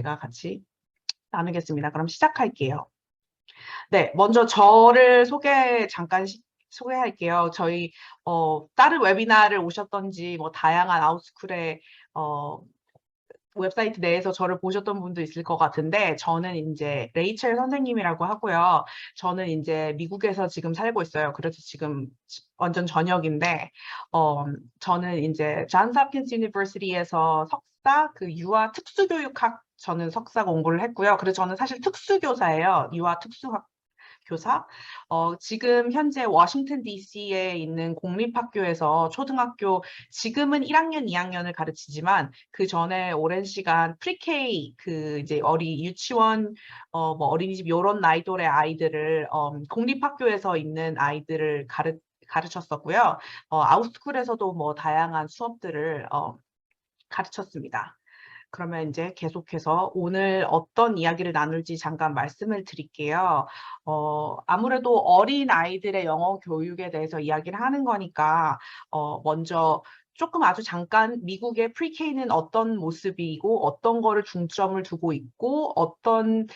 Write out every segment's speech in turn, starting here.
제가 같이 나누겠습니다. 그럼 시작할게요. 네, 먼저 저를 잠깐 소개할게요. 저희 다른 웨비나를 오셨던지 뭐 다양한 아웃스쿨의 웹사이트 내에서 저를 보셨던 분도 있을 것 같은데, 저는 이제 레이첼 선생님이라고 하고요. 저는 이제 미국에서 지금 살고 있어요. 그래서 지금 완전 저녁인데, 저는 이제 존스 홉킨스 유니버시티에서 석사, 유아 특수교육학, 저는 석사 공부를 했고요. 그래서 저는 사실 특수교사예요. 유아 특수학 교사. 지금 현재 워싱턴 DC에 있는 공립학교에서 초등학교, 지금은 1학년, 2학년을 가르치지만 그 전에 오랜 시간 프리K, 이제 유치원, 뭐 어린이집 이런 나이 또래 아이들을 공립학교에서 있는 아이들을 가르쳤었고요. 아웃스쿨에서도 뭐 다양한 수업들을 가르쳤습니다. 그러면 이제 계속해서 오늘 어떤 이야기를 나눌지 잠깐 말씀을 드릴게요. 아무래도 어린 아이들의 영어 교육에 대해서 이야기를 하는 거니까 먼저 조금 아주 잠깐 미국의 프리K는 어떤 모습이고 어떤 거를 중점을 두고 있고 어떤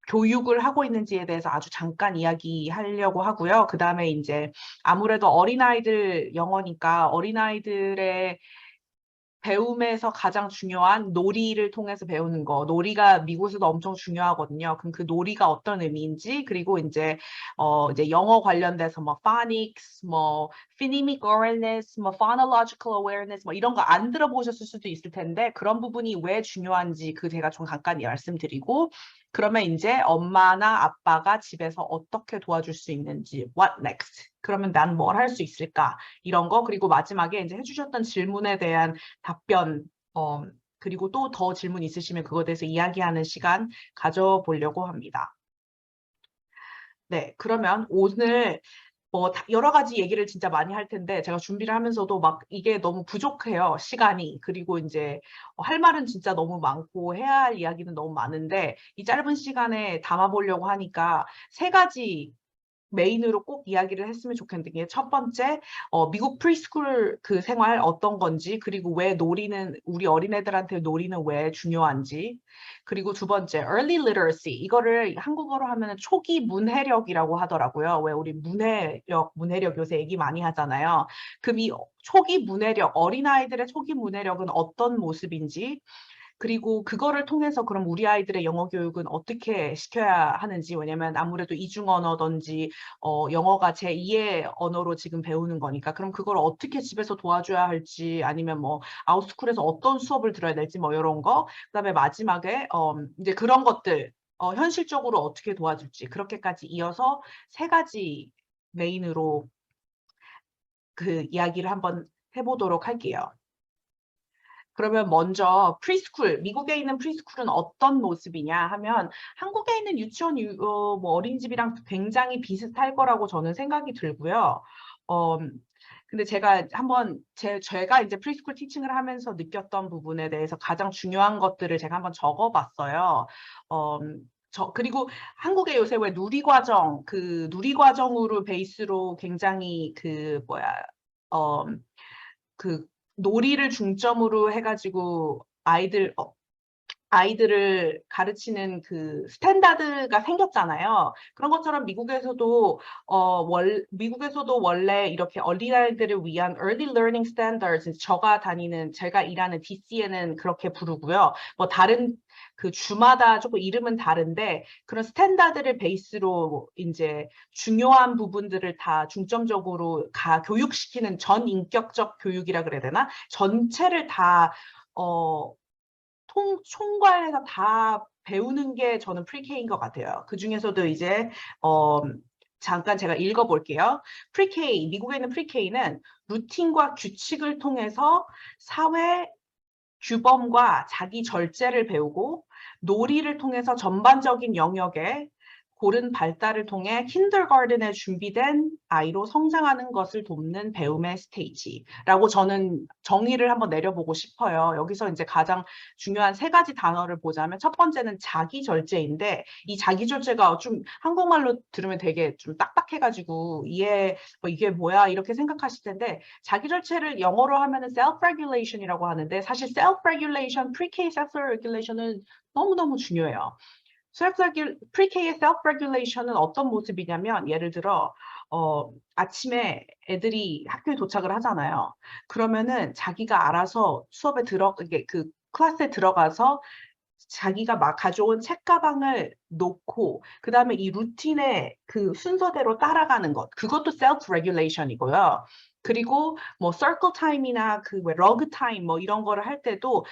교육을 하고 있는지에 대해서 아주 잠깐 이야기하려고 하고요. 그 다음에 이제 아무래도 어린아이들 영어니까 어린아이들의 배움에서 가장 중요한 놀이를 통해서 배우는 거. 놀이가 미국에서도 엄청 중요하거든요. 그럼 그 놀이가 어떤 의미인지, 그리고 이제 영어 관련돼서 뭐 phonics, 뭐 phonemic awareness, 뭐 phonological awareness, 뭐 이런 거 안 들어보셨을 수도 있을 텐데 그런 부분이 왜 중요한지 제가 좀 간단히 말씀드리고, 그러면 이제 엄마나 아빠가 집에서 어떻게 도와줄 수 있는지, what next? 그러면 난 뭘 할 수 있을까? 이런 거, 그리고 마지막에 이제 해주셨던 질문에 대한 답변, 그리고 또 더 질문 있으시면 그거에 대해서 이야기하는 시간 가져보려고 합니다. 네, 그러면 오늘 뭐 여러 가지 얘기를 진짜 많이 할 텐데 제가 준비를 하면서도 막 이게 너무 부족해요, 시간이. 그리고 이제 할 말은 진짜 너무 많고 해야 할 이야기는 너무 많은데 이 짧은 시간에 담아보려고 하니까 세 가지 메인으로 꼭 이야기를 했으면 좋겠는 게, 첫 번째, 미국 프리스쿨 생활 어떤 건지, 그리고 왜 우리 어린애들한테 놀이는 왜 중요한지, 그리고 두 번째, early literacy. 이거를 한국어로 하면 초기 문해력이라고 하더라고요. 왜 우리 문해력 요새 얘기 많이 하잖아요. 그럼 이 초기 문해력, 어린아이들의 초기 문해력은 어떤 모습인지, 그리고 그거를 통해서 그럼 우리 아이들의 영어 교육은 어떻게 시켜야 하는지, 왜냐면 아무래도 이중 언어든지 영어가 제2의 언어로 지금 배우는 거니까 그럼 그걸 어떻게 집에서 도와줘야 할지, 아니면 뭐 아웃스쿨에서 어떤 수업을 들어야 될지 뭐 이런 거, 그다음에 마지막에 이제 그런 것들 현실적으로 어떻게 도와줄지, 그렇게까지 이어서 세 가지 메인으로 이야기를 한번 해보도록 할게요. 그러면 먼저 프리스쿨, 미국에 있는 프리스쿨은 어떤 모습이냐 하면 한국에 있는 유치원, 뭐 어린이집이랑 굉장히 비슷할 거라고 저는 생각이 들고요. 근데 제가 제가 이제 프리스쿨 티칭을 하면서 느꼈던 부분에 대해서 가장 중요한 것들을 제가 한번 적어봤어요. 그리고 한국에 요새 왜 누리과정으로 베이스로 굉장히 놀이를 중점으로 해가지고 아이들을 가르치는 스탠다드가 생겼잖아요. 그런 것처럼 미국에서도 원래 이렇게 어린아이들을 위한 early learning standards, 제가 일하는 DC에는 그렇게 부르고요. 뭐 다른 주마다 조금 이름은 다른데 그런 스탠다드를 베이스로 이제 중요한 부분들을 다 중점적으로 교육시키는 전인격적 교육이라 그래야 되나? 전체를 다 총괄해서 다 배우는 게 저는 프리케인 것 같아요. 그 중에서도 이제 잠깐 제가 읽어볼게요. 미국에 있는 프리케이는 루틴과 규칙을 통해서 사회 규범과 자기 절제를 배우고, 놀이를 통해서 전반적인 영역에 고른 발달을 통해 킨더가든에 준비된 아이로 성장하는 것을 돕는 배움의 스테이지라고 저는 정의를 한번 내려보고 싶어요. 여기서 이제 가장 중요한 세 가지 단어를 보자면 첫 번째는 자기절제인데 이 자기절제가 좀 한국말로 들으면 되게 좀 딱딱해가지고 이게 뭐야 이렇게 생각하실 텐데 자기절제를 영어로 하면은 self-regulation이라고 하는데 사실 self-regulation, pre-K self-regulation은 너무너무 중요해요. pre-K의 self-regulation은 어떤 모습이냐면 예를 들어 아침에 애들이 학교에 도착을 하잖아요. 그러면은 자기가 알아서 수업에 그 클래스에 들어가서 자기가 막 가져온 책가방을 놓고 그다음에 이 루틴의 그 순서대로 따라가는 것 그것도 self-regulation이고요. 그리고 뭐 circle time이나 그 왜 러그 타임 뭐 이런 거를 할 때도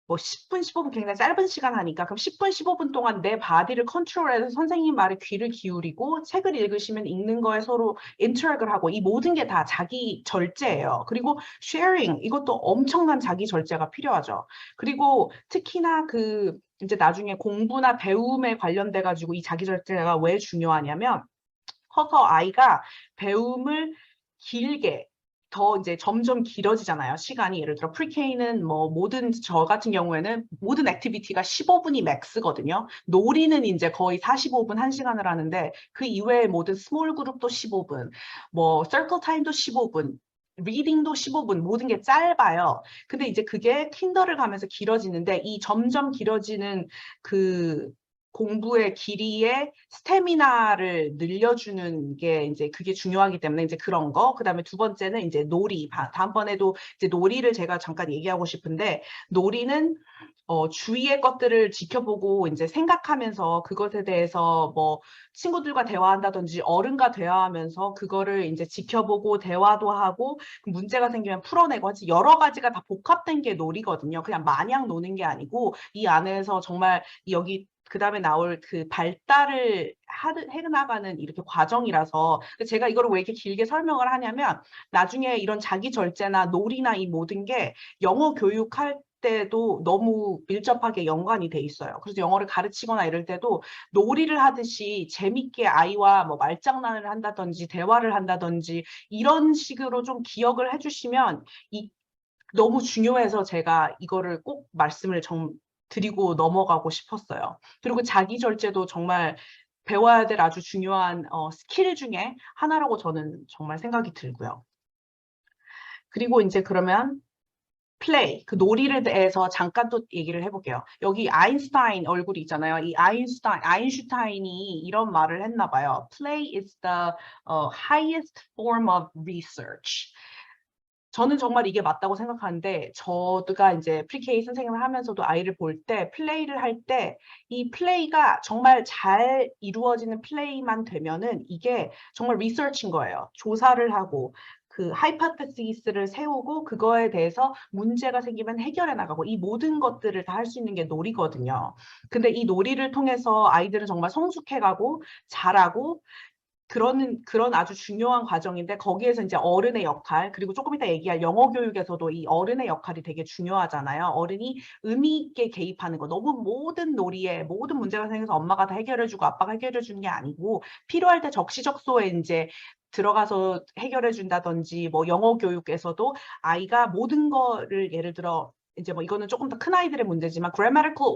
뭐 10분, 15분 굉장히 짧은 시간 하니까 그럼 10분, 15분 동안 내 바디를 컨트롤해서 선생님 말에 귀를 기울이고 책을 읽으시면 읽는 거에 서로 인터랙을 하고 이 모든 게 다 자기 절제예요. 그리고 쉐어링 이것도 엄청난 자기 절제가 필요하죠. 그리고 특히나 그 이제 나중에 공부나 배움에 관련돼 가지고 이 자기 절제가 왜 중요하냐면 커서 아이가 배움을 길게 더 이제 점점 길어지잖아요. 시간이 예를 들어 프리케이는 뭐 모든 저 같은 경우에는 모든 액티비티가 15분이 맥스거든요. 놀이는 이제 거의 45분 1시간을 하는데 그 이외에 모든 스몰 그룹도 15분, 뭐 서클 타임도 15분, 리딩도 15분 모든 게 짧아요. 근데 이제 그게 킨더를 가면서 길어지는데 이 점점 길어지는 그 공부의 길이의 스태미나를 늘려주는 게 이제 그게 중요하기 때문에 이제 그런 거. 그다음에 두 번째는 이제 놀이. 다음번에도 이제 놀이를 제가 잠깐 얘기하고 싶은데 놀이는 주위의 것들을 지켜보고 이제 생각하면서 그것에 대해서 뭐 친구들과 대화한다든지 어른과 대화하면서 그거를 이제 지켜보고 대화도 하고 문제가 생기면 풀어내고 하지 여러 가지가 다 복합된 게 놀이거든요. 그냥 마냥 노는 게 아니고 이 안에서 정말 여기 그다음에 나올 그 발달을 해나가는 이렇게 과정이라서 제가 이거를 왜 이렇게 길게 설명을 하냐면 나중에 이런 자기 절제나 놀이나 이 모든 게 영어 교육할 때도 너무 밀접하게 연관이 돼 있어요. 그래서 영어를 가르치거나 이럴 때도 놀이를 하듯이 재밌게 아이와 뭐 말장난을 한다든지 대화를 한다든지 이런 식으로 좀 기억을 해주시면 너무 중요해서 제가 이거를 꼭 말씀을 드리고 넘어가고 싶었어요. 그리고 자기 절제도 정말 배워야 될 아주 중요한 스킬 중에 하나라고 저는 정말 생각이 들고요. 그리고 이제 그러면 플레이, 그 놀이를 대해서 잠깐 또 얘기를 해볼게요. 여기 아인슈타인 얼굴이 있잖아요. 이 아인슈타인이 이런 말을 했나 봐요. Play is the highest form of research. 저는 정말 이게 맞다고 생각하는데 저가 이제 프리케이 선생님을 하면서도 아이를 볼 때 플레이를 할 때 이 플레이가 정말 잘 이루어지는 플레이만 되면은 이게 정말 리서치인 거예요. 조사를 하고 그 하이파테시스를 세우고 그거에 대해서 문제가 생기면 해결해 나가고 이 모든 것들을 다 할 수 있는 게 놀이거든요. 근데 이 놀이를 통해서 아이들은 정말 성숙해가고 잘하고 그런 아주 중요한 과정인데 거기에서 이제 어른의 역할 그리고 조금 이따 얘기할 영어 교육에서도 이 어른의 역할이 되게 중요하잖아요. 어른이 의미 있게 개입하는 거 너무 모든 놀이에 모든 문제가 생겨서 엄마가 다 해결해주고 아빠가 해결해주는 게 아니고 필요할 때 적시적소에 이제 들어가서 해결해 준다든지 뭐 영어 교육에서도 아이가 모든 거를 예를 들어 이제 뭐 이거는 조금 더 큰 아이들의 문제지만 grammatical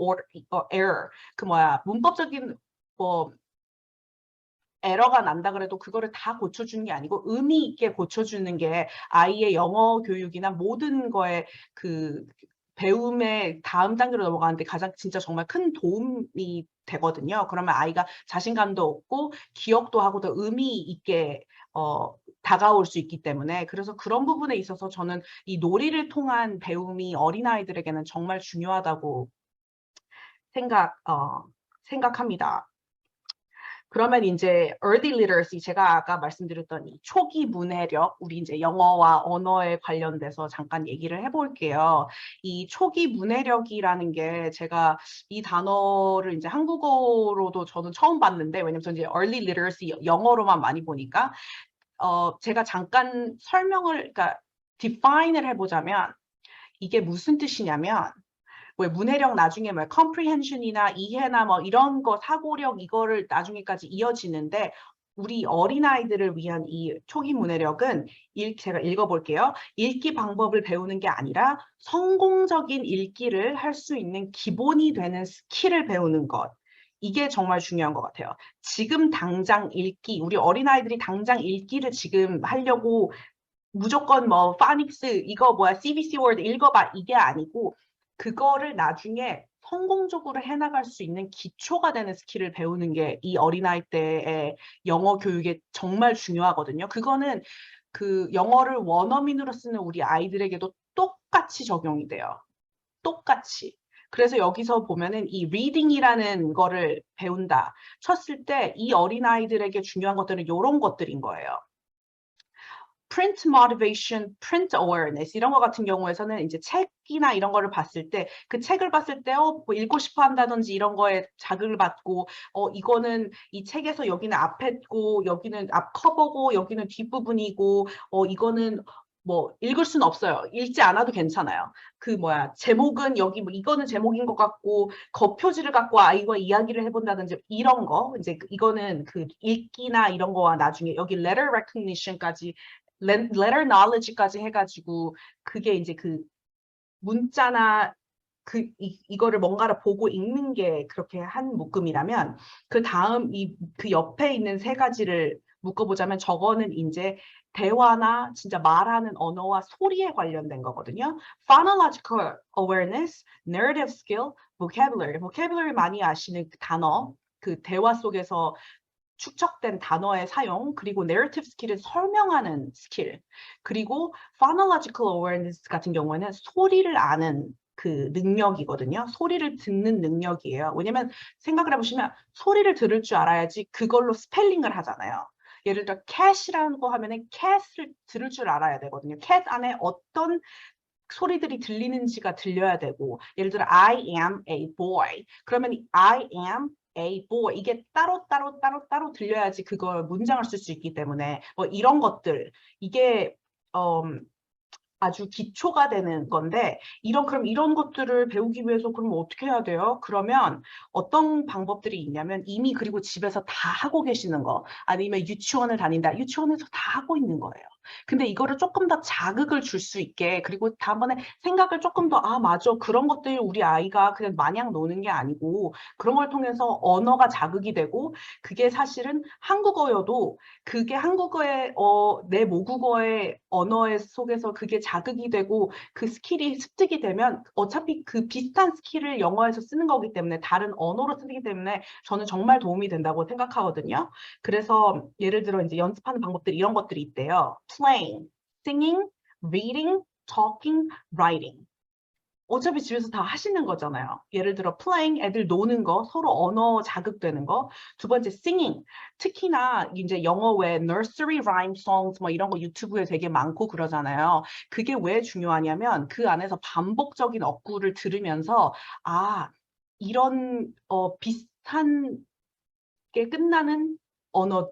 error 그 문법적인 뭐 에러가 난다 그래도 그거를 다 고쳐주는 게 아니고 의미 있게 고쳐주는 게 아이의 영어 교육이나 모든 거에 그 배움의 다음 단계로 넘어가는데 가장 진짜 정말 큰 도움이 되거든요. 그러면 아이가 자신감도 얻고 기억도 하고 더 의미 있게 다가올 수 있기 때문에 그래서 그런 부분에 있어서 저는 이 놀이를 통한 배움이 어린아이들에게는 정말 중요하다고 생각합니다. 그러면 이제 early literacy 제가 아까 말씀드렸던 이 초기 문해력 우리 이제 영어와 언어에 관련돼서 잠깐 얘기를 해볼게요. 이 초기 문해력이라는 게 제가 이 단어를 이제 한국어로도 저는 처음 봤는데 왜냐면 저는 이제 early literacy 영어로만 많이 보니까 제가 잠깐 설명을 그러니까 define을 해보자면 이게 무슨 뜻이냐면 왜 문해력 나중에 뭐 comprehension이나 이해나 뭐 이런 거 사고력 이거를 나중에까지 이어지는데 우리 어린아이들을 위한 이 초기 문해력은 제가 읽어볼게요. 읽기 방법을 배우는 게 아니라 성공적인 읽기를 할 수 있는 기본이 되는 스킬을 배우는 것. 이게 정말 중요한 것 같아요. 지금 당장 읽기, 우리 어린아이들이 당장 읽기를 지금 하려고 무조건 뭐 파닉스 이거 뭐야 CBC 월드 읽어봐 이게 아니고 그거를 나중에 성공적으로 해나갈 수 있는 기초가 되는 스킬을 배우는 게 이 어린아이 때의 영어 교육에 정말 중요하거든요. 그거는 그 영어를 원어민으로 쓰는 우리 아이들에게도 똑같이 적용이 돼요. 똑같이. 그래서 여기서 보면은 이 리딩이라는 거를 배운다 쳤을 때 이 어린아이들에게 중요한 것들은 이런 것들인 거예요. print motivation, print awareness 이런 거 같은 경우에서는 이제 책이나 이런 거를 봤을 때 그 책을 봤을 때 뭐 읽고 싶어 한다든지 이런 거에 자극을 받고 이거는 이 책에서 여기는 앞에고 여기는 앞 커버고 여기는 뒷부분이고 이거는 뭐 읽을 수는 없어요. 읽지 않아도 괜찮아요. 그 뭐야 제목은 여기 뭐 이거는 제목인 것 같고 겉표지를 갖고 아이와 이야기를 해본다든지 이런 거 이제 이거는 그 읽기나 이런 거와 나중에 여기 letter recognition까지 letter knowledge까지 해가지고 그게 이제 그 문자나 이거를 뭔가를 보고 읽는 게 그렇게 한 묶음이라면 그 다음 그 옆에 있는 세 가지를 묶어보자면 저거는 이제 대화나 진짜 말하는 언어와 소리에 관련된 거거든요. Phonological awareness, narrative skill, vocabulary. vocabulary 많이 아시는 그 단어, 그 대화 속에서 축적된 단어의 사용, 그리고 narrative 스킬은 설명하는 스킬, 그리고 phonological awareness 같은 경우에는 소리를 아는 그 능력이거든요. 소리를 듣는 능력이에요. 왜냐면 생각을 해보시면 소리를 들을 줄 알아야지 그걸로 스펠링을 하잖아요. 예를 들어 cat이라는 거 하면은 cat을 들을 줄 알아야 되거든요. cat 안에 어떤 소리들이 들리는지가 들려야 되고 예를 들어 I am a boy 그러면 I am a boy 이게 따로 들려야지 그걸 문장을 쓸 수 있기 때문에 뭐 이런 것들 이게 아주 기초가 되는 건데 그럼 이런 것들을 배우기 위해서 그럼 어떻게 해야 돼요? 그러면 어떤 방법들이 있냐면 이미 그리고 집에서 다 하고 계시는 거 아니면 유치원을 다닌다. 유치원에서 다 하고 있는 거예요. 근데 이거를 조금 더 자극을 줄 수 있게 그리고 다음번에 생각을 조금 더 맞아 그런 것들 우리 아이가 그냥 마냥 노는 게 아니고 그런 걸 통해서 언어가 자극이 되고 그게 사실은 한국어여도 그게 한국어의 내 모국어의 언어의 속에서 그게 자극이 되고 그 스킬이 습득이 되면 어차피 그 비슷한 스킬을 영어에서 쓰는 거기 때문에 다른 언어로 쓰기 때문에 저는 정말 도움이 된다고 생각하거든요. 그래서 예를 들어 이제 연습하는 방법들이 이런 것들이 있대요. playing, singing, reading, talking, writing. 어차피 집에서 다 하시는 거잖아요. 예를 들어 playing, 애들 노는 거, 서로 언어 자극되는 거. 두 번째 singing, 특히나 이제 영어 외 nursery rhyme songs 뭐 이런 거 유튜브에 되게 많고 그러잖아요. 그게 왜 중요하냐면 그 안에서 반복적인 어구를 들으면서 이런 비슷한 게 끝나는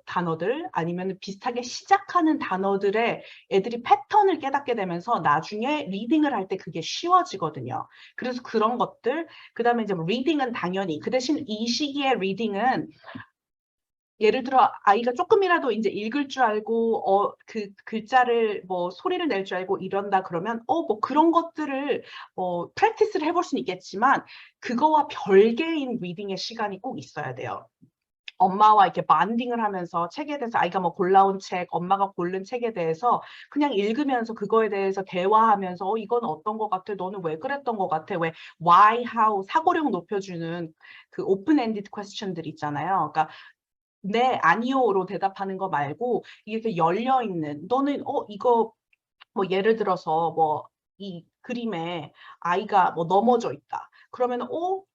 단어들 아니면 비슷하게 시작하는 단어들의 애들이 패턴을 깨닫게 되면서 나중에 리딩을 할 때 그게 쉬워지거든요. 그래서 그런 것들, 그 다음에 이제 리딩은 당연히 그 대신 이 시기에 리딩은 예를 들어 아이가 조금이라도 이제 읽을 줄 알고 그 글자를 뭐 소리를 낼 줄 알고 이런다 그러면 뭐 그런 것들을 프랙티스를 해볼 수는 있겠지만 그거와 별개인 리딩의 시간이 꼭 있어야 돼요. 엄마와 이렇게 반딩을 하면서 책에 대해서 아이가 뭐 골라온 책, 엄마가 고른 책에 대해서 그냥 읽으면서 그거에 대해서 대화하면서 이건 어떤 것 같아? 너는 왜 그랬던 것 같아? 왜 why, how 사고력 높여주는 그 오픈-엔디드 퀘스천들 있잖아요. 그러니까 네, 아니요로 대답하는 거 말고 이렇게 열려 있는 너는 이거 뭐 예를 들어서 뭐 이 그림에 아이가 뭐 넘어져 있다. 그러면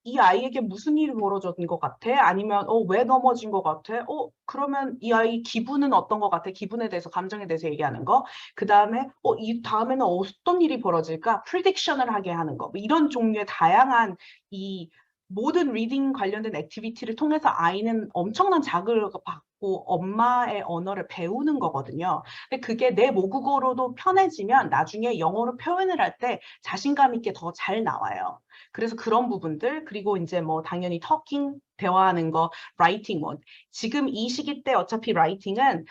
이 아이에게 무슨 일이 벌어진 것 같아? 아니면 왜 넘어진 것 같아? 그러면 이 아이 기분은 어떤 것 같아? 기분에 대해서 감정에 대해서 얘기하는 거. 그다음에 이 다음에는 어떤 일이 벌어질까? 프리딕션을 하게 하는 거. 뭐 이런 종류의 다양한 이 모든 리딩 관련된 액티비티를 통해서 아이는 엄청난 자극을 받고 엄마의 언어를 배우는 거거든요. 근데 그게 내 모국어로도 편해지면 나중에 영어로 표현을 할 때 자신감 있게 더 잘 나와요. 그래서 그런 부분들, 그리고 이제 뭐 당연히 터킹, 대화하는 거, 라이팅 뭐 지금 이 시기 때 어차피 라이팅은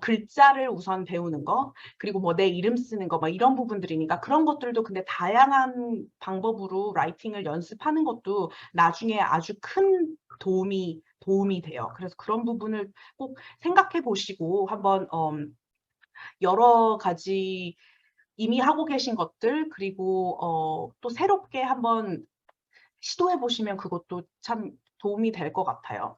글자를 우선 배우는 거, 그리고 뭐 내 이름 쓰는 거, 뭐 이런 부분들이니까 그런 것들도 근데 다양한 방법으로 라이팅을 연습하는 것도 나중에 아주 큰 도움이 돼요. 그래서 그런 부분을 꼭 생각해 보시고 한번 여러 가지 이미 하고 계신 것들, 그리고 또 새롭게 한번 시도해 보시면 그것도 참 도움이 될 것 같아요.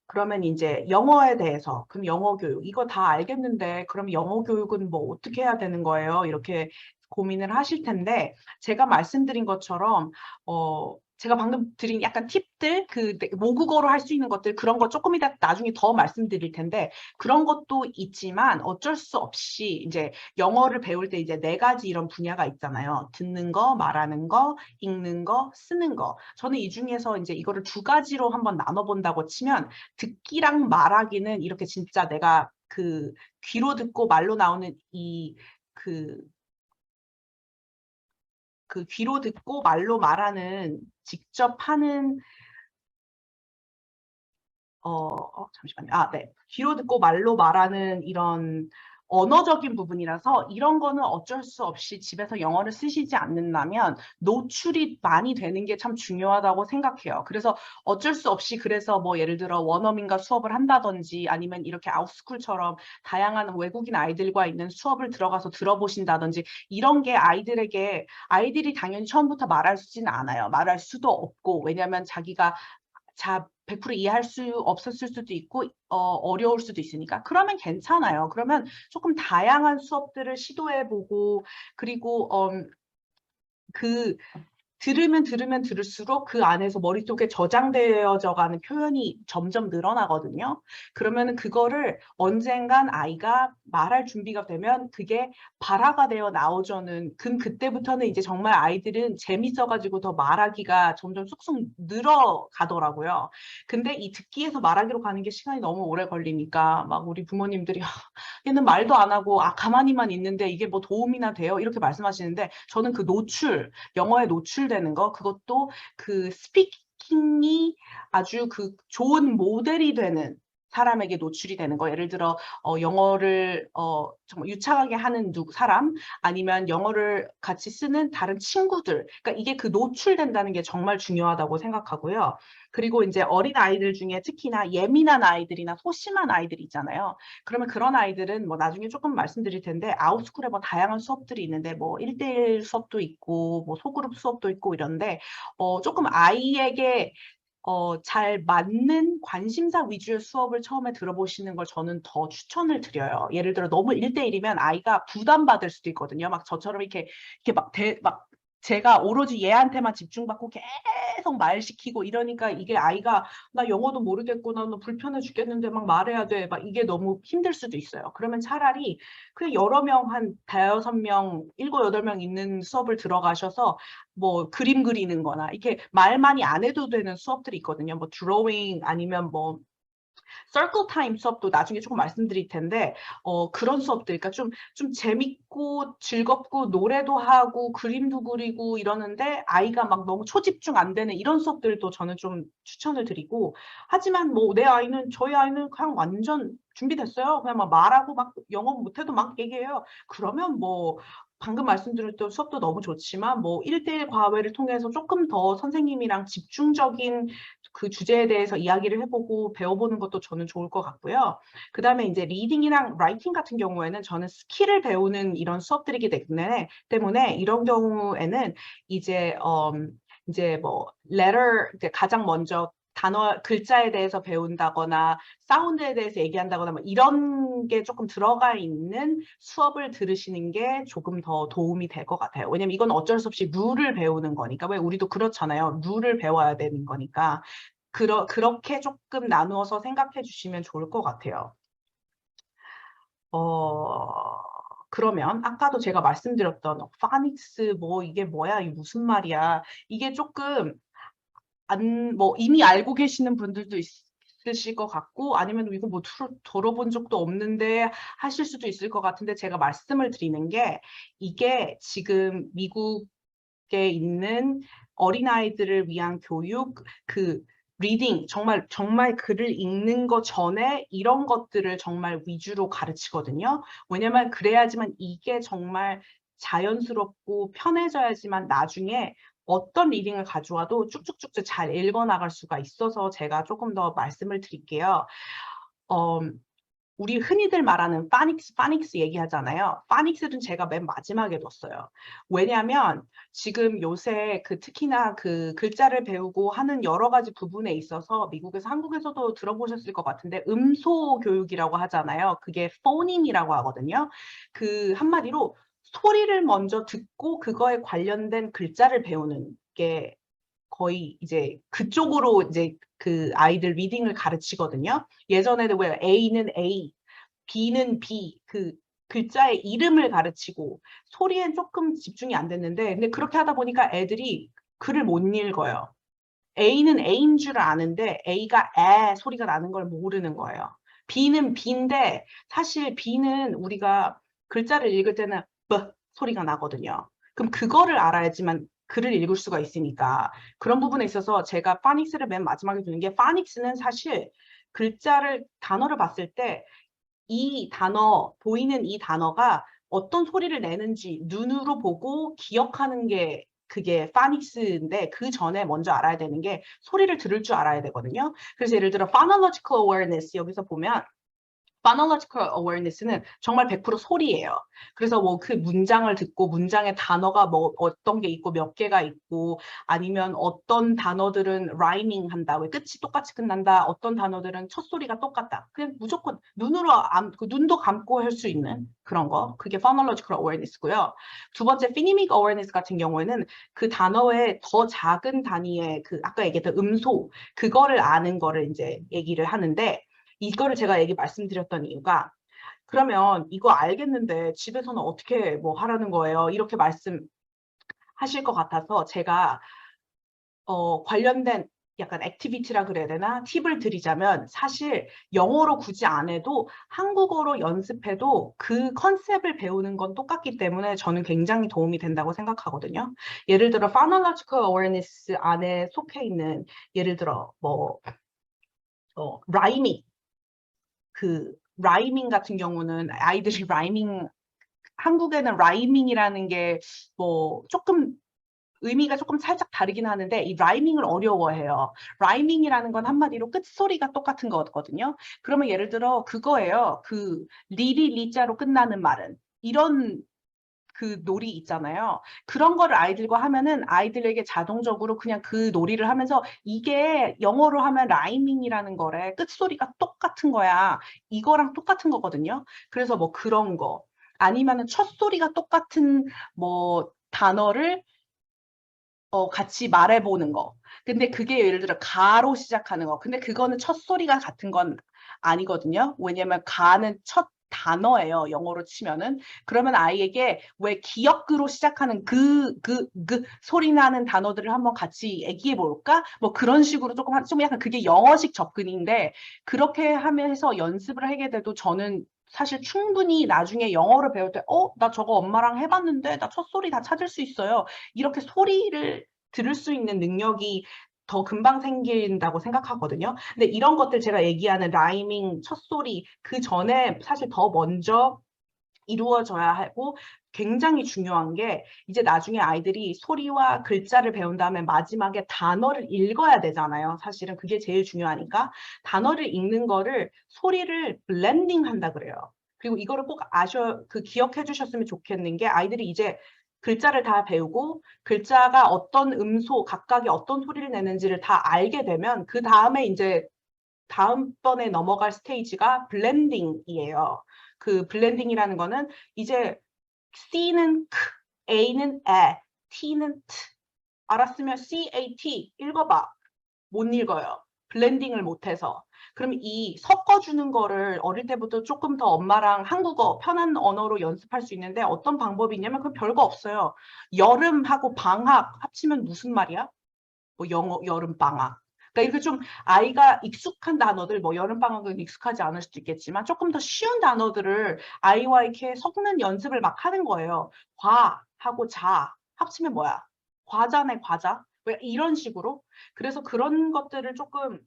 그러면 이제 영어에 대해서, 그럼 영어 교육, 이거 다 알겠는데, 그럼 영어 교육은 뭐 어떻게 해야 되는 거예요? 이렇게 고민을 하실 텐데, 제가 말씀드린 것처럼, 제가 방금 드린 약간 팁들, 모국어로 할 수 있는 것들, 그런 거 조금 이따 나중에 더 말씀드릴 텐데, 그런 것도 있지만 어쩔 수 없이 이제 영어를 배울 때 이제 4가지 이런 분야가 있잖아요. 듣는 거, 말하는 거, 읽는 거, 쓰는 거. 저는 이 중에서 이제 이거를 2가지로 한번 나눠본다고 치면, 듣기랑 말하기는 이렇게 진짜 내가 귀로 듣고 말로 나오는 그, 귀로 듣고 말로 말하는 직접 하는 잠시만요. 네. 귀로 듣고 말로 말하는 이런 언어적인 부분이라서 이런 거는 어쩔 수 없이 집에서 영어를 쓰시지 않는다면 노출이 많이 되는 게 참 중요하다고 생각해요. 그래서 어쩔 수 없이 그래서 뭐 예를 들어 원어민과 수업을 한다든지 아니면 이렇게 아웃스쿨처럼 다양한 외국인 아이들과 있는 수업을 들어가서 들어보신다든지 이런 게 아이들이 당연히 처음부터 말할 수는 않아요. 말할 수도 없고 왜냐하면 자기가 100% 이해할 수 없었을 수도 있고 어려울 수도 있으니까 그러면 괜찮아요. 그러면 조금 다양한 수업들을 시도해보고 그리고 그 들으면 들을수록 그 안에서 머릿속에 저장되어져 가는 표현이 점점 늘어나거든요. 그러면은 그거를 언젠간 아이가 말할 준비가 되면 그게 발화가 되어 나오저는 그때부터는 이제 정말 아이들은 재밌어가지고 더 말하기가 점점 쑥쑥 늘어가더라고요. 근데 이 듣기에서 말하기로 가는 게 시간이 너무 오래 걸리니까 막 우리 부모님들이 얘는 말도 안 하고 가만히만 있는데 이게 뭐 도움이나 돼요? 이렇게 말씀하시는데 저는 영어에 노출되는 거, 그것도 스피킹이 아주 좋은 모델이 되는 사람에게 노출이 되는 거. 예를 들어 영어를 정말 유창하게 하는 사람 아니면 영어를 같이 쓰는 다른 친구들. 그러니까 이게 노출된다는 게 정말 중요하다고 생각하고요. 그리고 이제 어린 아이들 중에 특히나 예민한 아이들이나 소심한 아이들이 있잖아요. 그러면 그런 아이들은 뭐 나중에 조금 말씀드릴 텐데 아웃스쿨에 뭐 다양한 수업들이 있는데 뭐 1대1 수업도 있고 뭐 소그룹 수업도 있고 이런데 조금 아이에게 잘 맞는 관심사 위주의 수업을 처음에 들어보시는 걸 저는 더 추천을 드려요. 예를 들어 너무 1대1이면 아이가 부담받을 수도 있거든요. 막 저처럼 이렇게 막 제가 오로지 얘한테만 집중받고 계속 말 시키고 이러니까 이게 아이가 나 영어도 모르겠구나, 너 불편해 죽겠는데 막 말해야 돼. 막 이게 너무 힘들 수도 있어요. 그러면 차라리 그냥 여러 명, 한 5-6명, 7-8명 있는 수업을 들어가셔서 뭐 그림 그리는 거나 이렇게 말 많이 안 해도 되는 수업들이 있거든요. 뭐 드로잉 아니면 뭐 서클 타임 수업도 나중에 조금 말씀드릴 텐데 그런 수업들 그러니까 좀 재밌고 즐겁고 노래도 하고 그림도 그리고 이러는데 아이가 막 너무 초집중 안 되는 이런 수업들도 저는 좀 추천을 드리고 하지만 뭐 저희 아이는 그냥 완전 준비됐어요. 그냥 막 말하고 막 영어 못해도 막 얘기해요. 그러면 뭐 방금 말씀드렸던 수업도 너무 좋지만 뭐 1대1 과외를 통해서 조금 더 선생님이랑 집중적인 그 주제에 대해서 이야기를 해보고 배워보는 것도 저는 좋을 것 같고요. 그 다음에 이제 리딩이랑 라이팅 같은 경우에는 저는 스킬을 배우는 이런 수업들이기 때문에 이런 경우에는 이제 이제 뭐 letter 이제 가장 먼저 글자에 대해서 배운다거나 사운드에 대해서 얘기한다거나 뭐 이런 게 조금 들어가 있는 수업을 들으시는 게 조금 더 도움이 될 것 같아요. 왜냐면 이건 어쩔 수 없이 룰을 배우는 거니까. 왜 우리도 그렇잖아요. 룰을 배워야 되는 거니까. 그렇게 조금 나누어서 생각해 주시면 좋을 것 같아요. 그러면 아까도 제가 말씀드렸던 파닉스 뭐 이게 뭐야, 이게 무슨 말이야. 이게 조금 뭐 이미 알고 계시는 분들도 있으실 것 같고 아니면 이거 뭐 들어본 적도 없는데 하실 수도 있을 것 같은데 제가 말씀을 드리는 게 이게 지금 미국에 있는 어린아이들을 위한 교육 리딩 정말 글을 읽는 것 전에 이런 것들을 정말 위주로 가르치거든요. 왜냐면 그래야지만 이게 정말 자연스럽고 편해져야지만 나중에 어떤 리딩을 가져와도 쭉쭉쭉쭉 잘 읽어나갈 수가 있어서 제가 조금 더 말씀을 드릴게요. 우리 흔히들 말하는 파닉스 얘기하잖아요. 파닉스는 제가 맨 마지막에 뒀어요. 왜냐하면 지금 요새 특히나 글자를 배우고 하는 여러 가지 부분에 있어서 미국에서 한국에서도 들어보셨을 것 같은데 음소 교육이라고 하잖아요. 그게 포닝이라고 하거든요. 한마디로 소리를 먼저 듣고 그거에 관련된 글자를 배우는 게 거의 이제 그쪽으로 이제 아이들 리딩을 가르치거든요. 예전에는 왜 A는 A, B는 B, 글자의 이름을 가르치고 소리엔 조금 집중이 안 됐는데 근데 그렇게 하다 보니까 애들이 글을 못 읽어요. A는 A인 줄 아는데 A가 에 소리가 나는 걸 모르는 거예요. B는 B인데 사실 B는 우리가 글자를 읽을 때는 B 소리가 나거든요. 그럼 그거를 알아야지만 글을 읽을 수가 있으니까 그런 부분에 있어서 제가 파닉스를 맨 마지막에 두는 게 파닉스는 사실 단어를 봤을 때 이 단어, 보이는 이 단어가 어떤 소리를 내는지 눈으로 보고 기억하는 게 그게 파닉스인데 그 전에 먼저 알아야 되는 게 소리를 들을 줄 알아야 되거든요. 그래서 예를 들어 phonological awareness 여기서 보면 phonological awareness는 정말 100% 소리예요. 그래서 뭐 문장을 듣고 문장에 단어가 뭐 어떤 게 있고 몇 개가 있고 아니면 어떤 단어들은 rhyming 한다. 왜 끝이 똑같이 끝난다. 어떤 단어들은 첫 소리가 똑같다. 그냥 무조건 눈도 감고 할 수 있는 그런 거. 그게 phonological awareness고요. 두 번째 phonemic awareness 같은 경우에는 그 단어의 더 작은 단위의 아까 얘기했던 음소 그거를 아는 거를 이제 얘기를 하는데 이거를 제가 말씀드렸던 이유가 그러면 이거 알겠는데 집에서는 어떻게 뭐 하라는 거예요? 이렇게 말씀하실 것 같아서 제가 관련된 약간 액티비티라 그래야 되나? 팁을 드리자면 사실 영어로 굳이 안 해도 한국어로 연습해도 그 컨셉을 배우는 건 똑같기 때문에 저는 굉장히 도움이 된다고 생각하거든요. 예를 들어 phonological awareness 안에 속해 있는 예를 들어 뭐 rhyming 라이밍 같은 경우는 아이들이 한국에는 라이밍이라는 게 뭐 조금 의미가 조금 살짝 다르긴 하는데 이 라이밍을 어려워해요. 라이밍이라는 건 한마디로 끝소리가 똑같은 거거든요. 그러면 예를 들어 그거예요. 리자로 끝나는 말은 이런 놀이 있잖아요. 그런 거를 아이들과 하면은 아이들에게 자동적으로 그냥 그 놀이를 하면서 이게 영어로 하면 라이밍이라는 거래. 끝소리가 똑같은 거야. 이거랑 똑같은 거거든요. 그래서 뭐 그런 거. 아니면은 첫 소리가 똑같은 뭐 단어를 같이 말해보는 거. 근데 그게 예를 들어 가로 시작하는 거. 근데 그거는 첫 소리가 같은 건 아니거든요. 왜냐면 가는 첫 단어예요. 영어로 치면은. 그러면 아이에게 왜 기역으로 시작하는 소리 나는 단어들을 한번 같이 얘기해 볼까? 뭐 그런 식으로 좀 약간 그게 영어식 접근인데 그렇게 하면서 연습을 하게 돼도 저는 사실 충분히 나중에 영어를 배울 때, 나 저거 엄마랑 해봤는데 나 첫 소리 다 찾을 수 있어요. 이렇게 소리를 들을 수 있는 능력이 더 금방 생긴다고 생각하거든요. 근데 이런 것들 제가 얘기하는 라이밍, 첫소리, 그 전에 사실 더 먼저 이루어져야 하고 굉장히 중요한 게 이제 나중에 아이들이 소리와 글자를 배운 다음에 마지막에 단어를 읽어야 되잖아요. 사실은 그게 제일 중요하니까 단어를 읽는 거를 소리를 블렌딩 한다 그래요. 그리고 이거를 꼭 기억해 주셨으면 좋겠는 게 아이들이 이제 글자를 다 배우고 글자가 어떤 각각의 어떤 소리를 내는지를 다 알게 되면 그 다음에 이제 다음번에 넘어갈 스테이지가 블렌딩이에요. 블렌딩이라는 거는 이제 C는 K, A는 에, T는 T. 알았으면 CAT 읽어봐. 못 읽어요. 블렌딩을 못해서. 그럼 이 섞어주는 거를 어릴 때부터 조금 더 엄마랑 한국어 편한 언어로 연습할 수 있는데 어떤 방법이 있냐면 그건 별거 없어요. 여름하고 방학 합치면 무슨 말이야? 뭐 영어 여름 방학. 그러니까 이렇게 좀 아이가 익숙한 단어들, 뭐 여름방학은 익숙하지 않을 수도 있겠지만 조금 더 쉬운 단어들을 아이와 이렇게 섞는 연습을 막 하는 거예요. 과하고 자 합치면 뭐야? 과자네, 과자. 왜 이런 식으로. 그래서 그런 것들을 조금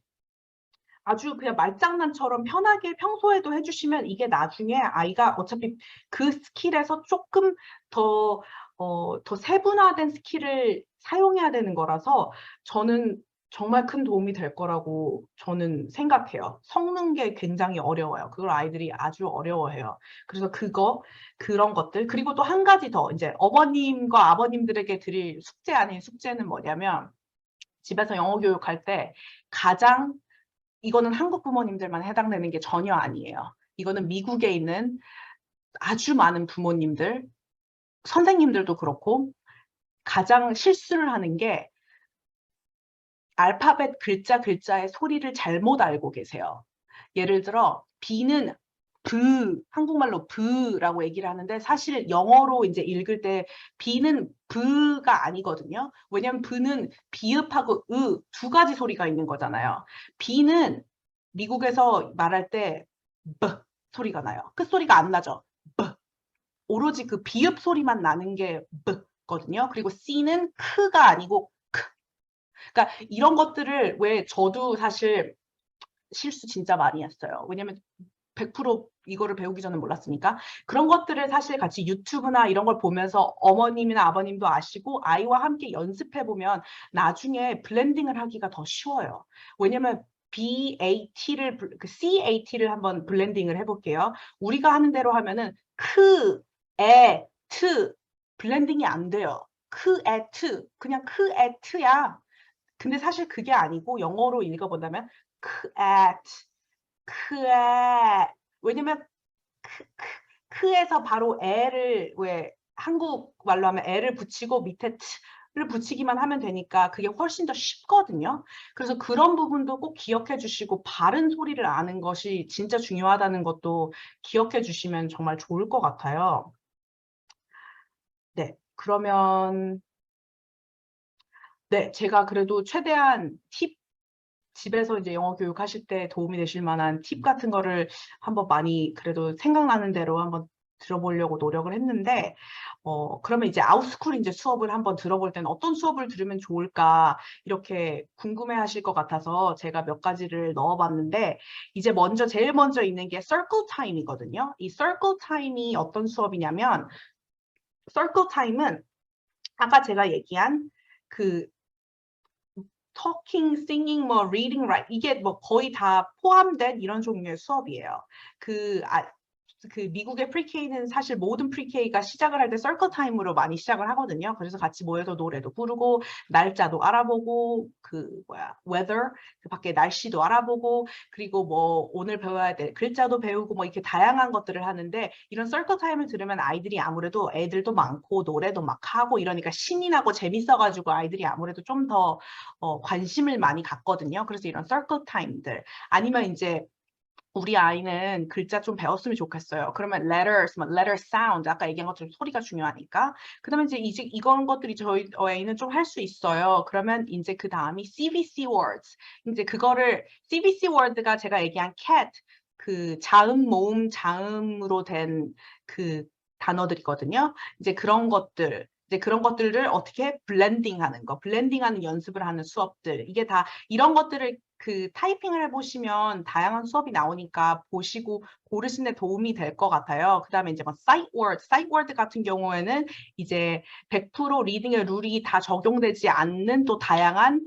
아주 그냥 말장난처럼 편하게 평소에도 해주시면 이게 나중에 아이가 어차피 그 스킬에서 조금 더, 더 세분화된 스킬을 사용해야 되는 거라서 저는 정말 큰 도움이 될 거라고 저는 생각해요. 섞는 게 굉장히 어려워요. 그걸 아이들이 아주 어려워해요. 그래서 그런 것들. 그리고 또 한 가지 더, 이제 어머님과 아버님들에게 드릴 숙제 아닌 숙제는 뭐냐면, 집에서 영어 교육할 때 가장 이거는 한국 부모님들만 해당되는 게 전혀 아니에요. 이거는 미국에 있는 아주 많은 부모님들, 선생님들도 그렇고 가장 실수를 하는 게 알파벳 글자의 소리를 잘못 알고 계세요. 예를 들어 B는 한국말로 브라고 얘기를 하는데 사실 영어로 이제 읽을 때 B는 브가 아니거든요. 왜냐하면 브는 비읍하고 두 가지 소리가 있는 거잖아요. B는 미국에서 말할 때 B 소리가 나요. 끝소리가 안 나죠. B. 오로지 그 비읍 소리만 나는 게 B거든요. 그리고 C는 크가 아니고 크. 그러니까 이런 것들을 왜 저도 사실 실수 진짜 많이 했어요. 왜냐면 100% 이거를 배우기 전에 몰랐으니까. 그런 것들을 사실 같이 유튜브나 이런 걸 보면서 어머님이나 아버님도 아시고 아이와 함께 연습해보면 나중에 블렌딩을 하기가 더 쉬워요. 왜냐면 BAT를, CAT를 한번 블렌딩을 해볼게요. 우리가 하는 대로 하면은 블렌딩이 안 돼요. 그냥 트야. 근데 사실 그게 아니고 영어로 읽어본다면 왜냐면 크에서 바로 애를 왜 한국 말로 하면 애를 붙이고 밑에 트를 붙이기만 하면 되니까 그게 훨씬 더 쉽거든요. 그래서 그런 부분도 꼭 기억해 주시고 바른 소리를 아는 것이 진짜 중요하다는 것도 기억해 주시면 정말 좋을 것 같아요. 네, 그러면 네, 제가 그래도 최대한 집에서 이제 영어 교육하실 때 도움이 되실 만한 팁 같은 거를 한번 많이 그래도 생각나는 대로 한번 들어보려고 노력을 했는데, 그러면 이제 아웃스쿨 이제 수업을 한번 들어볼 때는 어떤 수업을 들으면 좋을까 이렇게 궁금해 하실 것 같아서 제가 몇 가지를 넣어봤는데, 이제 제일 먼저 있는 게 Circle Time이거든요. 이 Circle Time이 어떤 수업이냐면, Circle Time은 아까 제가 얘기한 그 talking, singing, 뭐 reading, write 이게 뭐 거의 다 포함된 이런 종류의 수업이에요. 그 미국의 프리케이는 사실 모든 프리케이가 시작을 할 때 서클 타임으로 많이 시작을 하거든요. 그래서 같이 모여서 노래도 부르고 날짜도 알아보고 weather 그 밖에 날씨도 알아보고 그리고 뭐 오늘 배워야 될 글자도 배우고 뭐 이렇게 다양한 것들을 하는데 이런 서클 타임을 들으면 아이들이 아무래도 애들도 많고 노래도 막 하고 이러니까 신이 나고 재밌어가지고 아이들이 아무래도 좀 더 관심을 많이 갖거든요. 그래서 이런 서클 타임들 아니면 이제 우리 아이는 글자 좀 배웠으면 좋겠어요. 그러면 letters, letter sound, 아까 얘기한 것처럼 소리가 중요하니까. 그다음에 이제 이런 것들이 저희 아이는 좀 할 수 있어요. 그러면 이제 그 다음이 CVC words. 이제 그거를 CVC word가 제가 얘기한 cat, 그 자음, 모음, 자음으로 된 그 단어들이거든요. 이제 그런 것들을 어떻게 블렌딩하는 연습을 하는 수업들. 이게 다 이런 것들을 그 타이핑을 해보시면 다양한 수업이 나오니까 보시고 고르시는 데 도움이 될 것 같아요. 그 다음에 이제 뭐 sight word 같은 경우에는 이제 100% 리딩의 룰이 다 적용되지 않는 또 다양한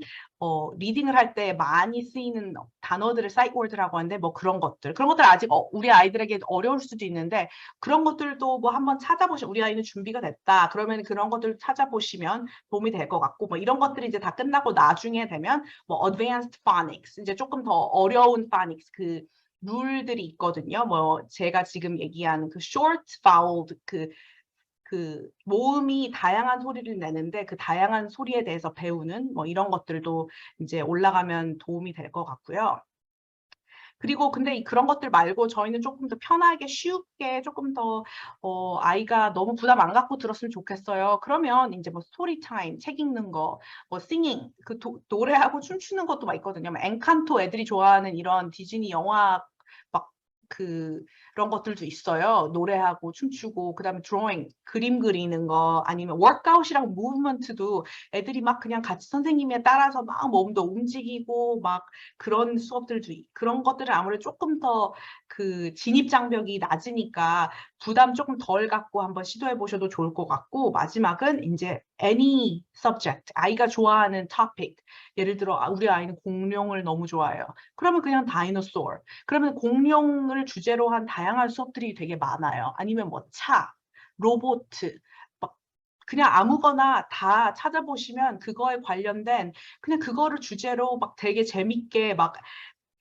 리딩을 할 때 많이 쓰이는 단어들을 sight word라고 하는데 뭐 그런 것들 아직 우리 아이들에게 어려울 수도 있는데 그런 것들도 뭐 한번 찾아보시면 우리 아이는 준비가 됐다. 그러면 그런 것들 찾아보시면 도움이 될 것 같고 뭐 이런 것들이 이제 다 끝나고 나중에 되면 뭐 advanced phonics 이제 조금 더 어려운 phonics 그 룰들이 있거든요. 뭐 제가 지금 얘기한 그 short vowel 그 모음이 다양한 소리를 내는데 그 다양한 소리에 대해서 배우는 뭐 이런 것들도 이제 올라가면 도움이 될 것 같고요. 그리고 근데 그런 것들 말고 저희는 조금 더 편하게 쉽게 조금 더 아이가 너무 부담 안 갖고 들었으면 좋겠어요. 그러면 이제 뭐 스토리 타임, 책 읽는 거, 뭐 싱잉, 노래하고 춤추는 것도 막 있거든요. 뭐 엔칸토 애들이 좋아하는 이런 디즈니 영화 막 그런 것들도 있어요. 노래하고 춤추고 그다음에 드로잉, 그림 그리는 거 아니면 워크아웃이랑 무브먼트도 애들이 막 그냥 같이 선생님에 따라서 막 몸도 움직이고 막 그런 수업들도 그런 것들은 아무래도 조금 더 진입 장벽이 낮으니까 부담 조금 덜 갖고 한번 시도해 보셔도 좋을 것 같고 마지막은 이제 any subject 아이가 좋아하는 topic 예를 들어 우리 아이는 공룡을 너무 좋아해요. 그러면 그냥 다이너소어 그러면 공룡을 주제로 한 다양한 수업들이 되게 많아요. 아니면 뭐 차, 로봇 막 그냥 아무거나 다 찾아보시면 그거에 관련된 그냥 그거를 주제로 막 되게 재밌게 막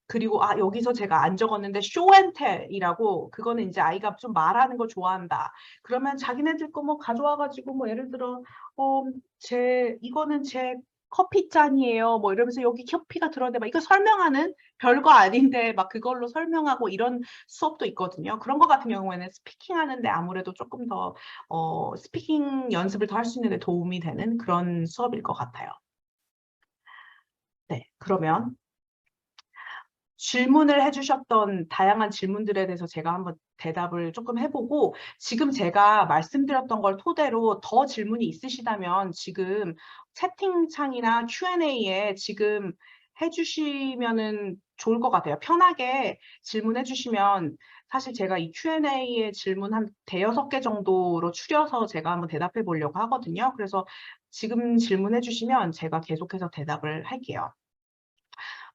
그리고 여기서 제가 안 적었는데 쇼앤텔이라고 그거는 이제 아이가 좀 말하는 걸 좋아한다. 그러면 자기네들 거 뭐 가져와 가지고 뭐 예를 들어 이거는 제 커피 잔이에요. 뭐 이러면서 여기 커피가 들어있는데 막 이거 설명하는 별거 아닌데 막 그걸로 설명하고 이런 수업도 있거든요. 그런 거 같은 경우에는 스피킹 하는데 아무래도 조금 더 스피킹 연습을 더 할 수 있는 데 도움이 되는 그런 수업일 것 같아요. 네, 그러면 질문을 해주셨던 다양한 질문들에 대해서 제가 한번 대답을 조금 해보고 지금 제가 말씀드렸던 걸 토대로 더 질문이 있으시다면 지금 채팅창이나 Q&A에 지금 해주시면은 좋을 것 같아요. 편하게 질문해 주시면 사실 제가 이 Q&A의 질문 한 대여섯 개 정도로 추려서 제가 한번 대답해 보려고 하거든요. 그래서 지금 질문해 주시면 제가 계속해서 대답을 할게요.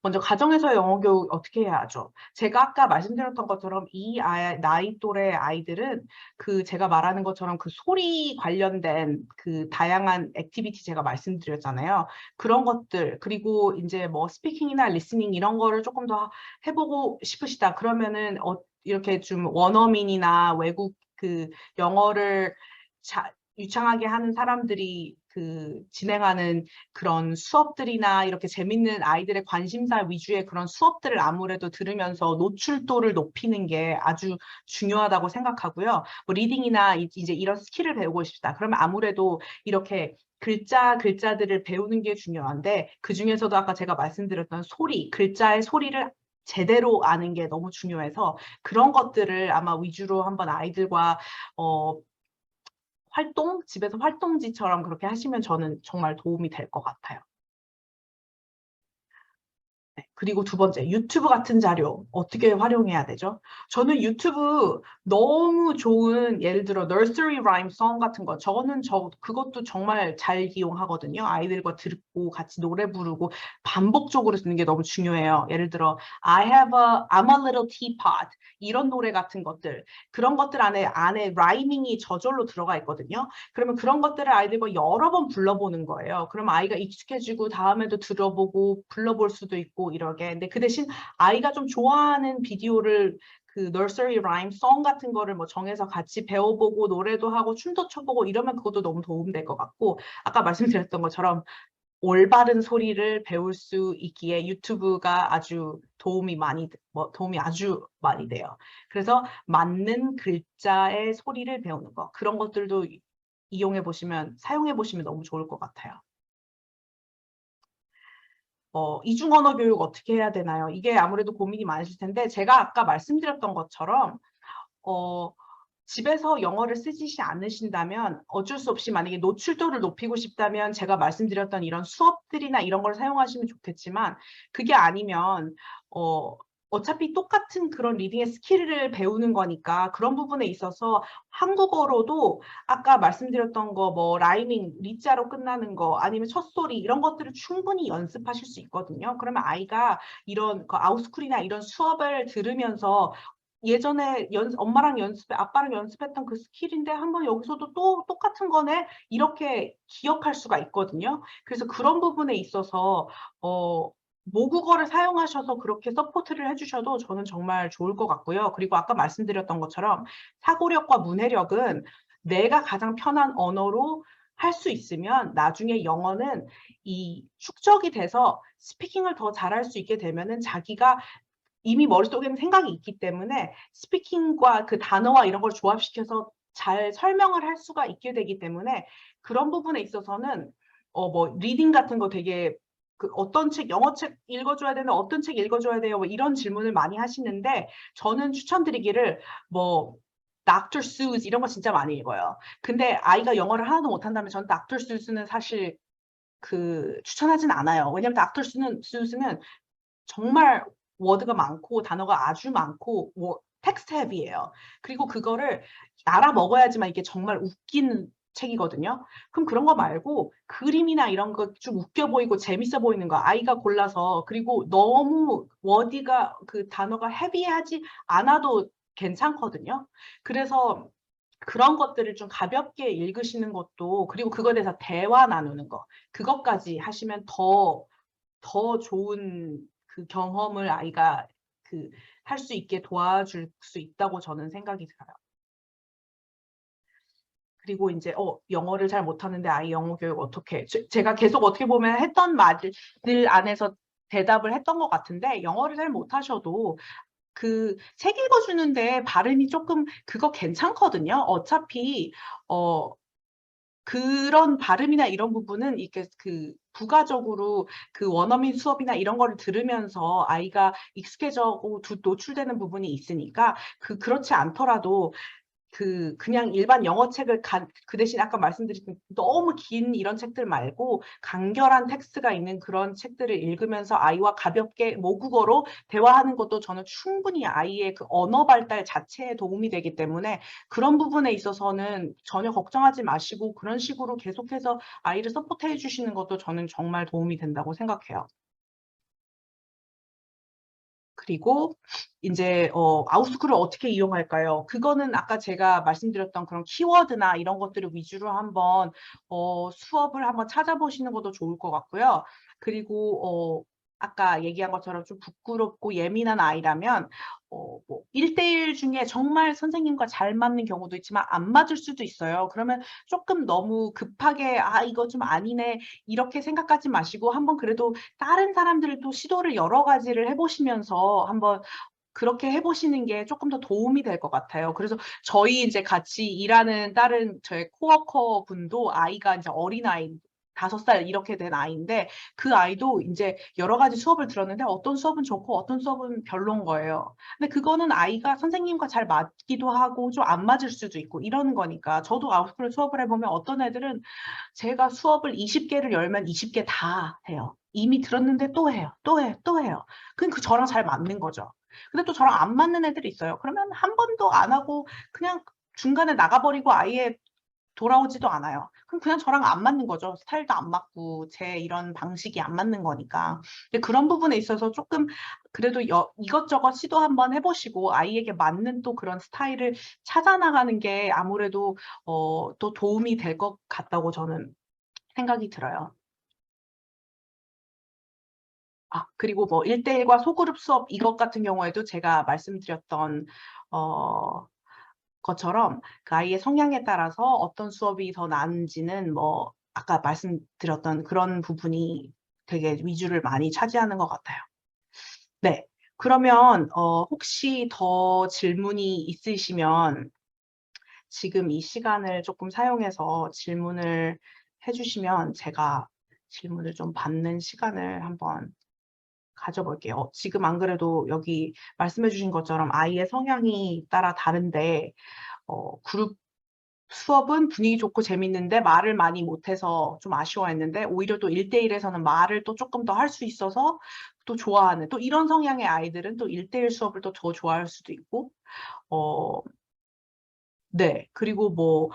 먼저 가정에서 영어 교육 어떻게 해야 하죠? 제가 아까 말씀드렸던 것처럼 이 나이 또래 아이들은 제가 말하는 것처럼 소리 관련된 다양한 액티비티 제가 말씀드렸잖아요. 그런 것들 그리고 이제 뭐 스피킹이나 리스닝 이런 거를 조금 더 해보고 싶으시다. 그러면은 이렇게 좀 원어민이나 외국 영어를 유창하게 하는 사람들이 진행하는 그런 수업들이나 이렇게 재밌는 아이들의 관심사 위주의 그런 수업들을 아무래도 들으면서 노출도를 높이는 게 아주 중요하다고 생각하고요. 뭐 리딩이나 이제 이런 스킬을 배우고 싶다. 그러면 아무래도 이렇게 글자들을 배우는 게 중요한데 그중에서도 아까 제가 말씀드렸던 글자의 소리를 제대로 아는 게 너무 중요해서 그런 것들을 아마 위주로 한번 아이들과 집에서 활동지처럼 그렇게 하시면 저는 정말 도움이 될 것 같아요. 네, 그리고 두 번째, 유튜브 같은 자료 어떻게 활용해야 되죠? 저는 유튜브 너무 좋은 예를 들어 nursery rhyme song 같은 거 그것도 정말 잘 이용하거든요. 아이들과 듣고 같이 노래 부르고 반복적으로 듣는 게 너무 중요해요. 예를 들어 I'm a little teapot 이런 노래 같은 것들 그런 것들 안에 라이밍이 저절로 들어가 있거든요. 그러면 그런 것들을 아이들과 여러 번 불러보는 거예요. 그럼 아이가 익숙해지고 다음에도 들어보고 불러볼 수도 있고 이러게. 근데 그 대신 아이가 좀 좋아하는 비디오를 nursery rhyme song 같은 거를 뭐 정해서 같이 배워보고 노래도 하고 춤도 춰보고 이러면 그것도 너무 도움될 것 같고 아까 말씀드렸던 것처럼 올바른 소리를 배울 수 있기에 유튜브가 도움이 아주 많이 돼요. 그래서 맞는 글자의 소리를 배우는 거 그런 것들도 사용해 보시면 너무 좋을 것 같아요. 이중 언어 교육 어떻게 해야 되나요? 이게 아무래도 고민이 많으실 텐데 제가 아까 말씀드렸던 것처럼 집에서 영어를 쓰시지 않으신다면 어쩔 수 없이 만약에 노출도를 높이고 싶다면 제가 말씀드렸던 이런 수업들이나 이런 걸 사용하시면 좋겠지만 그게 아니면 어차피 똑같은 그런 리딩의 스킬을 배우는 거니까 그런 부분에 있어서 한국어로도 아까 말씀드렸던 거 뭐 라이밍, 리자로 끝나는 거 아니면 첫소리 이런 것들을 충분히 연습하실 수 있거든요. 그러면 아이가 이런 아웃스쿨이나 이런 수업을 들으면서 예전에 엄마랑 아빠랑 연습했던 그 스킬인데 한번 여기서도 또 똑같은 거네 이렇게 기억할 수가 있거든요. 그래서 그런 부분에 있어서 모국어를 사용하셔서 그렇게 서포트를 해주셔도 저는 정말 좋을 것 같고요. 그리고 아까 말씀드렸던 것처럼 사고력과 문해력은 내가 가장 편한 언어로 할 수 있으면 나중에 영어는 이 축적이 돼서 스피킹을 더 잘할 수 있게 되면은 자기가 이미 머릿속에는 생각이 있기 때문에 스피킹과 그 단어와 이런 걸 조합시켜서 잘 설명을 할 수가 있게 되기 때문에 그런 부분에 있어서는 뭐 리딩 같은 거 되게 그 어떤 책, 영어 책 읽어줘야 되나, 어떤 책 읽어줘야 돼요? 뭐 이런 질문을 많이 하시는데 저는 추천드리기를 뭐 Dr. Seuss 이런 거 진짜 많이 읽어요. 근데 아이가 영어를 하나도 못한다면 저는 Dr. Seuss는 사실 그 추천하진 않아요. 왜냐면 Dr. Seuss는 정말 워드가 많고 단어가 아주 많고 뭐 텍스트 헤비예요. 그리고 그거를 알아 먹어야지만 이게 정말 웃긴 책이거든요. 그럼 그런 거 말고 그림이나 이런 거 좀 웃겨 보이고 재밌어 보이는 거 아이가 골라서 그리고 너무 워디가 그 단어가 헤비하지 않아도 괜찮거든요. 그래서 그런 것들을 좀 가볍게 읽으시는 것도 그리고 그거에 대해서 대화 나누는 거 그것까지 하시면 더 좋은 그 경험을 아이가 그 할 수 있게 도와줄 수 있다고 저는 생각이 들어요. 그리고 이제 영어를 잘 못하는데 아이 영어 교육 어떻게 제가 계속 어떻게 보면 했던 말들 안에서 대답을 했던 것 같은데 영어를 잘 못하셔도 그 책 읽어주는데 발음이 조금 그거 괜찮거든요. 어차피 그런 발음이나 이런 부분은 이렇게 그 부가적으로 그 원어민 수업이나 이런 거를 들으면서 아이가 익숙해져고 노출되는 부분이 있으니까 그렇지 않더라도 그냥 일반 영어 책을 그 대신 아까 말씀드린 너무 긴 이런 책들 말고 간결한 텍스트가 있는 그런 책들을 읽으면서 아이와 가볍게 모국어로 대화하는 것도 저는 충분히 아이의 그 언어 발달 자체에 도움이 되기 때문에 그런 부분에 있어서는 전혀 걱정하지 마시고 그런 식으로 계속해서 아이를 서포트해 주시는 것도 저는 정말 도움이 된다고 생각해요. 그리고 이제 아웃스쿨을 어떻게 이용할까요? 그거는 아까 제가 말씀드렸던 그런 키워드나 이런 것들을 위주로 한번 수업을 한번 찾아보시는 것도 좋을 것 같고요. 그리고 아까 얘기한 것처럼 좀 부끄럽고 예민한 아이라면 뭐 1대1 중에 정말 선생님과 잘 맞는 경우도 있지만 안 맞을 수도 있어요. 그러면 조금 너무 급하게 이거 좀 아니네 이렇게 생각하지 마시고 한번 그래도 다른 사람들도 시도를 여러 가지를 해보시면서 한번 그렇게 해보시는 게 조금 더 도움이 될 것 같아요. 그래서 저희 이제 같이 일하는 다른 저의 코워커 분도 아이가 이제 어린아이 5살 이렇게 된 아이인데 그 아이도 이제 여러 가지 수업을 들었는데 어떤 수업은 좋고 어떤 수업은 별론 거예요. 근데 그거는 아이가 선생님과 잘 맞기도 하고 좀 안 맞을 수도 있고 이러는 거니까 저도 아웃스쿨 수업을 해보면 어떤 애들은 제가 수업을 20개를 열면 20개 다 해요. 이미 들었는데 또 해요. 또 해요. 또 해요. 그 저랑 잘 맞는 거죠. 근데 또 저랑 안 맞는 애들이 있어요. 그러면 한 번도 안 하고 그냥 중간에 나가버리고 아예 돌아오지도 않아요. 그럼 그냥 저랑 안 맞는 거죠. 스타일도 안 맞고 제 이런 방식이 안 맞는 거니까. 근데 그런 부분에 있어서 조금 그래도 이것저것 시도 한번 해보시고 아이에게 맞는 또 그런 스타일을 찾아 나가는 게 아무래도 또 도움이 될 것 같다고 저는 생각이 들어요. 그리고 뭐 1대1과 소그룹 수업 이것 같은 경우에도 제가 말씀드렸던 것처럼 그 아이의 성향에 따라서 어떤 수업이 더 나은지는 뭐 아까 말씀드렸던 그런 부분이 되게 위주를 많이 차지하는 것 같아요. 네. 그러면 혹시 더 질문이 있으시면 지금 이 시간을 조금 사용해서 질문을 해주시면 제가 질문을 좀 받는 시간을 한번 가져볼게요. 지금 안 그래도 여기 말씀해 주신 것처럼 아이의 성향이 따라 다른데 그룹 수업은 분위기 좋고 재밌는데 말을 많이 못해서 좀 아쉬워했는데 오히려 또 1대1에서는 말을 또 조금 더 할 수 있어서 또 좋아하는 또 이런 성향의 아이들은 또 1대1 수업을 또 더 좋아할 수도 있고 어, 네. 그리고 뭐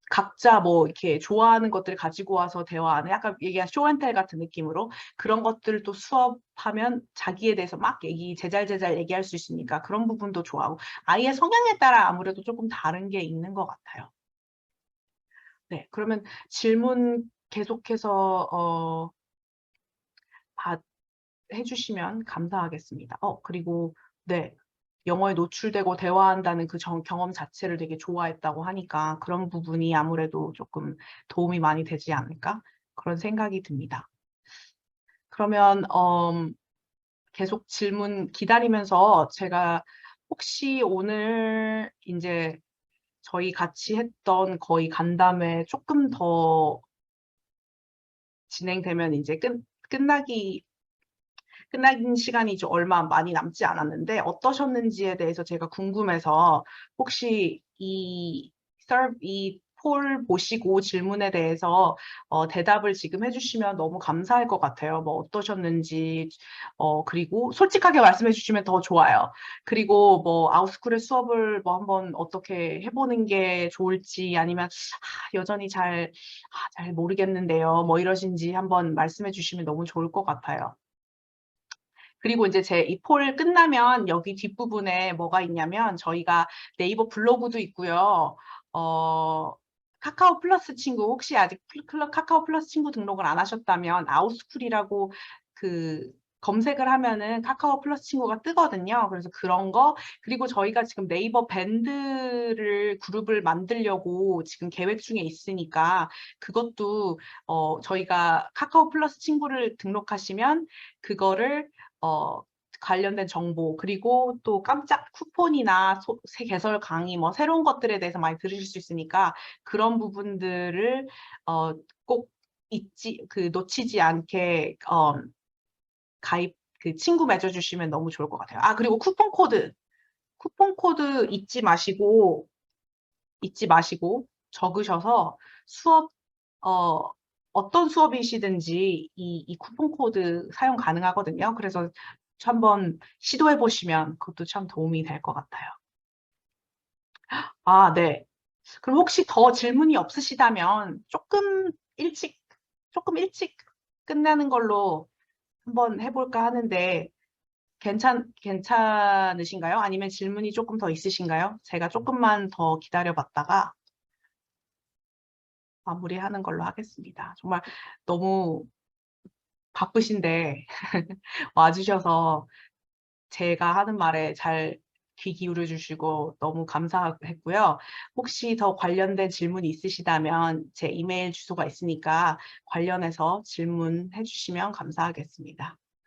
각자 뭐 이렇게 좋아하는 것들 가지고 와서 대화하는 약간 얘기한 쇼앤텔 같은 느낌으로 그런 것들을 또 수업하면 자기에 대해서 막 제잘제잘 얘기할 수 있으니까 그런 부분도 좋아하고 아이의 성향에 따라 아무래도 조금 다른 게 있는 것 같아요. 네, 그러면 질문 계속해서 해주시면 감사하겠습니다. 그리고 네, 영어에 노출되고 대화한다는 그 경험 자체를 되게 좋아했다고 하니까 그런 부분이 아무래도 조금 도움이 많이 되지 않을까? 그런 생각이 듭니다. 그러면 계속 질문 기다리면서 제가 혹시 오늘 이제 저희 같이 했던 거의 간담회 조금 더 진행되면 이제 끝나긴 시간이 좀 얼마 많이 남지 않았는데 어떠셨는지에 대해서 제가 궁금해서 혹시 이 폴 보시고 질문에 대해서 대답을 지금 해주시면 너무 감사할 것 같아요. 뭐 어떠셨는지 그리고 솔직하게 말씀해 주시면 더 좋아요. 그리고 뭐 아웃스쿨의 수업을 뭐 한번 어떻게 해보는 게 좋을지 아니면 여전히 잘 모르겠는데요. 뭐 이러신지 한번 말씀해 주시면 너무 좋을 것 같아요. 그리고 이제 제 이 폴 끝나면 여기 뒷부분에 뭐가 있냐면 저희가 네이버 블로그도 있고요. 카카오 플러스 친구 혹시 아직 카카오 플러스 친구 등록을 안 하셨다면 아웃스쿨이라고 그 검색을 하면은 카카오 플러스 친구가 뜨거든요. 그래서 그런 거 그리고 저희가 지금 네이버 밴드를 그룹을 만들려고 지금 계획 중에 있으니까 그것도 저희가 카카오 플러스 친구를 등록하시면 그거를 관련된 정보 그리고 또 깜짝 쿠폰이나 새 개설 강의 뭐 새로운 것들에 대해서 많이 들으실 수 있으니까 그런 부분들을 꼭 놓치지 않게 가입 친구 맺어주시면 너무 좋을 것 같아요. 아 그리고 쿠폰 코드 잊지 마시고 적으셔서 수업 어떤 수업이시든지 이 쿠폰 코드 사용 가능하거든요. 그래서 한번 시도해 보시면 그것도 참 도움이 될 것 같아요. 아, 네. 그럼 혹시 더 질문이 없으시다면 조금 일찍 끝내는 걸로 한번 해볼까 하는데 괜찮으신가요? 아니면 질문이 조금 더 있으신가요? 제가 조금만 더 기다려봤다가 마무리하는 걸로 하겠습니다. 정말 너무 바쁘신데 와주셔서 제가 하는 말에 잘 귀 기울여 주시고 너무 감사했고요. 혹시 더 관련된 질문이 있으시다면 제 이메일 주소가 있으니까 관련해서 질문해 주시면 감사하겠습니다.